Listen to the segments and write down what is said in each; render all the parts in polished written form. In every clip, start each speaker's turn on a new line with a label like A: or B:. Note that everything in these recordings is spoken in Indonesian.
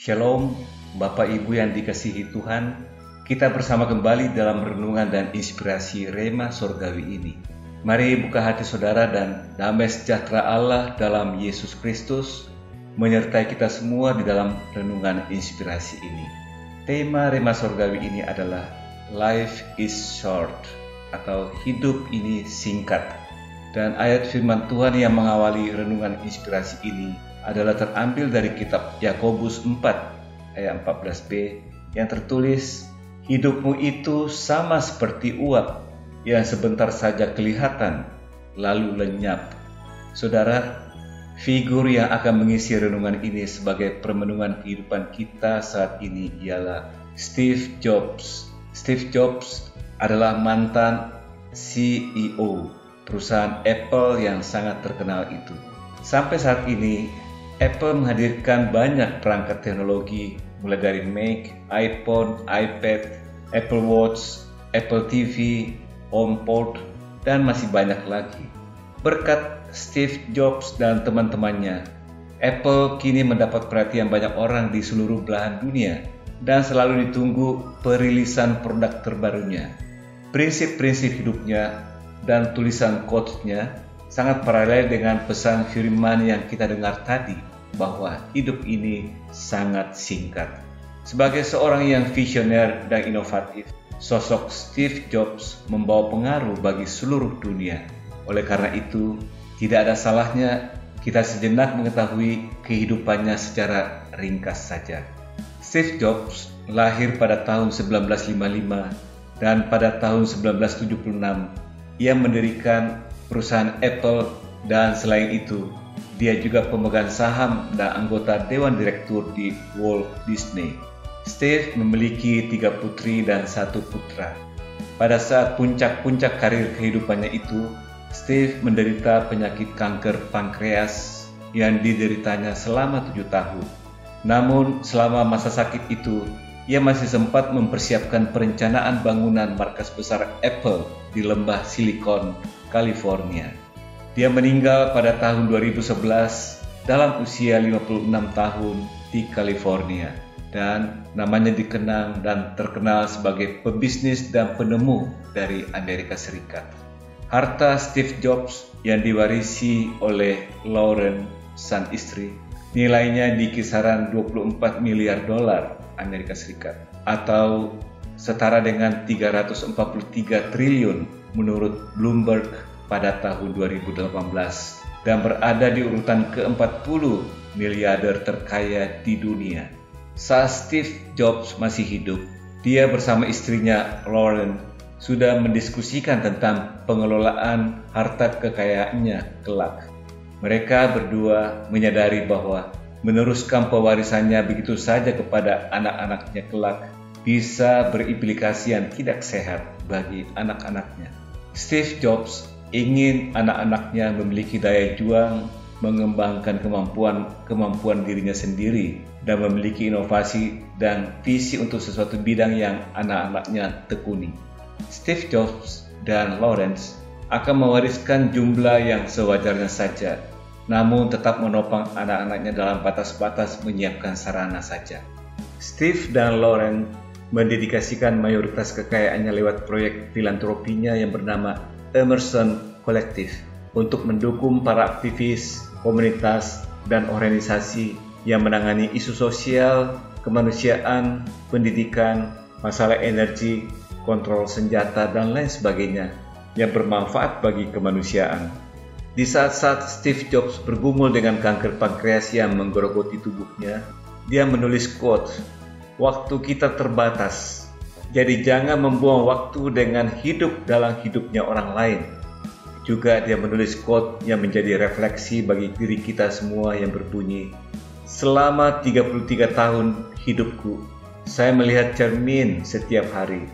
A: Shalom, Bapak Ibu yang dikasihi Tuhan. Kita bersama kembali dalam renungan dan inspirasi Rema Sorgawi ini. Mari buka hati saudara dan damai sejahtera Allah dalam Yesus Kristus menyertai kita semua di dalam renungan inspirasi ini. Tema Rema Sorgawi ini adalah Life is short atau hidup ini singkat. Dan ayat firman Tuhan yang mengawali renungan inspirasi ini adalah terambil dari kitab Yakobus 4 ayat 14b yang tertulis, hidupmu itu sama seperti uap yang sebentar saja kelihatan lalu lenyap. Saudara, figur yang akan mengisi renungan ini sebagai permenungan kehidupan kita saat ini ialah Steve Jobs. Steve Jobs adalah mantan CEO perusahaan Apple yang sangat terkenal itu. Sampai saat ini, Apple menghadirkan banyak perangkat teknologi mulai dari Mac, iPhone, iPad, Apple Watch, Apple TV, HomePod, dan masih banyak lagi. Berkat Steve Jobs dan teman-temannya, Apple kini mendapat perhatian banyak orang di seluruh belahan dunia dan selalu ditunggu perilisan produk terbarunya. Prinsip-prinsip hidupnya dan tulisan quotes-nya sangat paralel dengan pesan firman yang kita dengar tadi, bahwa hidup ini sangat singkat. Sebagai seorang yang visioner dan inovatif, sosok Steve Jobs membawa pengaruh bagi seluruh dunia. Oleh karena itu, tidak ada salahnya kita sejenak mengetahui kehidupannya secara ringkas saja. Steve Jobs lahir pada tahun 1955 dan pada tahun 1976 ia mendirikan perusahaan Apple, dan selain itu dia juga pemegang saham dan anggota dewan direktur di Walt Disney. Steve memiliki 3 putri dan 1 putra. Pada saat puncak-puncak karir kehidupannya itu, Steve menderita penyakit kanker pankreas yang dideritanya selama 7 tahun. Namun selama masa sakit itu, ia masih sempat mempersiapkan perencanaan bangunan markas besar Apple di lembah Silicon, California. Dia meninggal pada tahun 2011 dalam usia 56 tahun di California, dan namanya dikenang dan terkenal sebagai pebisnis dan penemu dari Amerika Serikat. Harta Steve Jobs yang diwarisi oleh Lauren, sang istri, nilainya di kisaran 24 miliar dolar Amerika Serikat atau setara dengan 343 triliun menurut Bloomberg pada tahun 2018 dan berada di urutan ke-40 miliarder terkaya di dunia. Saat Steve Jobs masih hidup, dia bersama istrinya Lauren sudah mendiskusikan tentang pengelolaan harta kekayaannya kelak. Mereka berdua menyadari bahwa meneruskan pewarisannya begitu saja kepada anak-anaknya kelak bisa berimplikasi yang tidak sehat bagi anak-anaknya. Steve Jobs ingin anak-anaknya memiliki daya juang, mengembangkan kemampuan dirinya sendiri, dan memiliki inovasi dan visi untuk sesuatu bidang yang anak-anaknya tekuni. Steve Jobs dan Lawrence akan mewariskan jumlah yang sewajarnya saja, namun tetap menopang anak-anaknya dalam batas-batas menyiapkan sarana saja. Steve dan Lauren mendedikasikan mayoritas kekayaannya lewat proyek filantropinya yang bernama Emerson Collective untuk mendukung para aktivis, komunitas, dan organisasi yang menangani isu sosial, kemanusiaan, pendidikan, masalah energi, kontrol senjata, dan lain sebagainya yang bermanfaat bagi kemanusiaan. Di saat-saat Steve Jobs bergumul dengan kanker pankreas yang menggerogoti tubuhnya, dia menulis quote, "Waktu kita terbatas, jadi jangan membuang waktu dengan hidup dalam hidupnya orang lain." Juga dia menulis quote yang menjadi refleksi bagi diri kita semua yang berbunyi, "Selama 33 tahun hidupku, saya melihat cermin setiap hari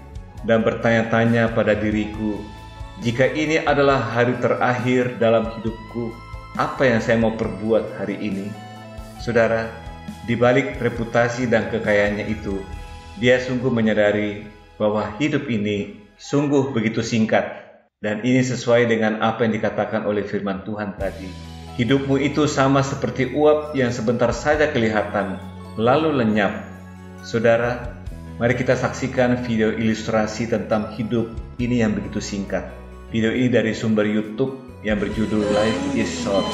A: dan bertanya-tanya pada diriku, jika ini adalah hari terakhir dalam hidupku, apa yang saya mau perbuat hari ini?" Saudara, di balik reputasi dan kekayaannya itu, dia sungguh menyadari bahwa hidup ini sungguh begitu singkat, dan ini sesuai dengan apa yang dikatakan oleh firman Tuhan tadi. Hidupmu itu sama seperti uap yang sebentar saja kelihatan, lalu lenyap. Saudara, mari kita saksikan video ilustrasi tentang hidup ini yang begitu singkat. Video ini dari sumber YouTube yang berjudul Life is Short.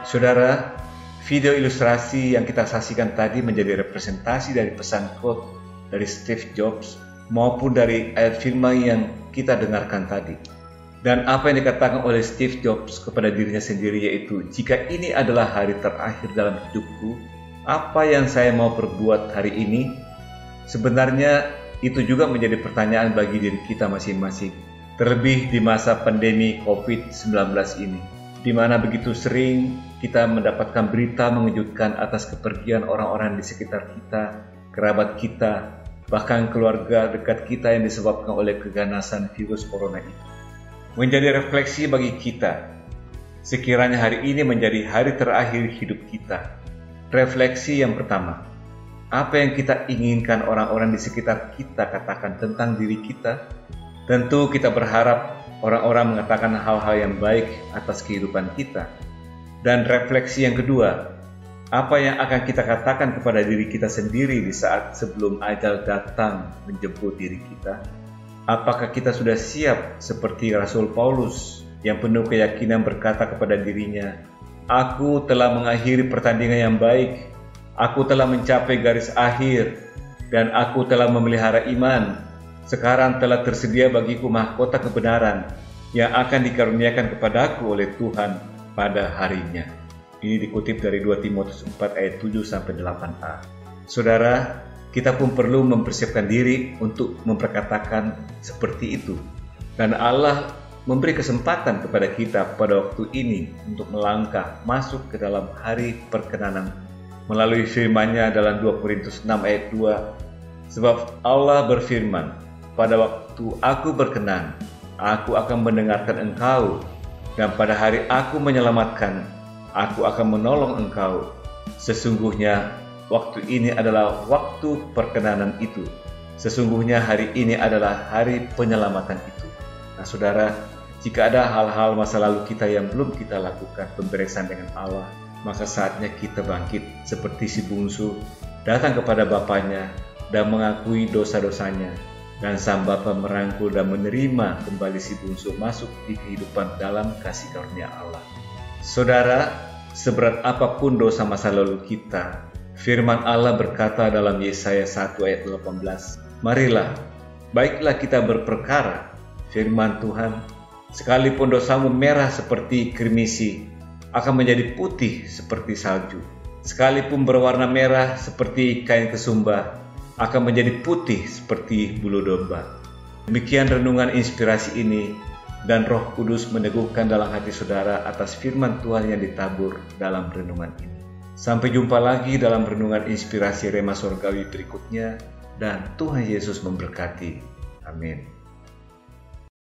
A: Saudara, video ilustrasi yang kita saksikan tadi menjadi representasi dari pesan quote dari Steve Jobs maupun dari ayat firman yang kita dengarkan tadi. Dan apa yang dikatakan oleh Steve Jobs kepada dirinya sendiri yaitu, jika ini adalah hari terakhir dalam hidupku, apa yang saya mau perbuat hari ini? Sebenarnya itu juga menjadi pertanyaan bagi diri kita masing-masing. Terlebih di masa pandemi COVID-19 ini, di mana begitu sering kita mendapatkan berita mengejutkan atas kepergian orang-orang di sekitar kita, kerabat kita, bahkan keluarga dekat kita yang disebabkan oleh keganasan virus corona itu. Menjadi refleksi bagi kita, sekiranya hari ini menjadi hari terakhir hidup kita. Refleksi yang pertama, apa yang kita inginkan orang-orang di sekitar kita katakan tentang diri kita? Tentu kita berharap orang-orang mengatakan hal-hal yang baik atas kehidupan kita. Dan refleksi yang kedua, apa yang akan kita katakan kepada diri kita sendiri di saat sebelum ajal datang menjemput diri kita? Apakah kita sudah siap seperti Rasul Paulus yang penuh keyakinan berkata kepada dirinya, "Aku telah mengakhiri pertandingan yang baik, aku telah mencapai garis akhir, dan aku telah memelihara iman. Sekarang telah tersedia bagiku mahkota kebenaran yang akan dikaruniakan kepadaku oleh Tuhan pada harinya." Ini dikutip dari 2 Timotius 4 ayat 7-8a. Saudara, kita pun perlu mempersiapkan diri untuk memperkatakan seperti itu. Dan Allah memberi kesempatan kepada kita pada waktu ini untuk melangkah masuk ke dalam hari perkenanan melalui firman-Nya dalam 2 Korintus 6 ayat 2. Sebab Allah berfirman, "Pada waktu aku berkenan, aku akan mendengarkan engkau, dan pada hari aku menyelamatkan, aku akan menolong engkau. Sesungguhnya waktu ini adalah waktu perkenanan itu. Sesungguhnya hari ini adalah hari penyelamatan itu." Nah saudara, jika ada hal-hal masa lalu kita yang belum kita lakukan pemberesan dengan Allah, maka saatnya kita bangkit seperti si bungsu, datang kepada bapaknya dan mengakui dosa-dosanya. Dan sang Bapa merangkul dan menerima kembali si bungsu masuk di kehidupan dalam kasih karunia Allah. Saudara, seberat apapun dosa masa lalu kita, firman Allah berkata dalam Yesaya 1 ayat 18, "Marilah, baiklah kita berperkara, firman Tuhan, sekalipun dosamu merah seperti kirmisi, akan menjadi putih seperti salju. Sekalipun berwarna merah seperti kain kesumba, akan menjadi putih seperti bulu domba." Demikian renungan inspirasi ini, dan Roh Kudus meneguhkan dalam hati saudara atas firman Tuhan yang ditabur dalam renungan ini. Sampai jumpa lagi dalam renungan inspirasi Rema Sorgawi berikutnya, dan Tuhan Yesus memberkati. Amin.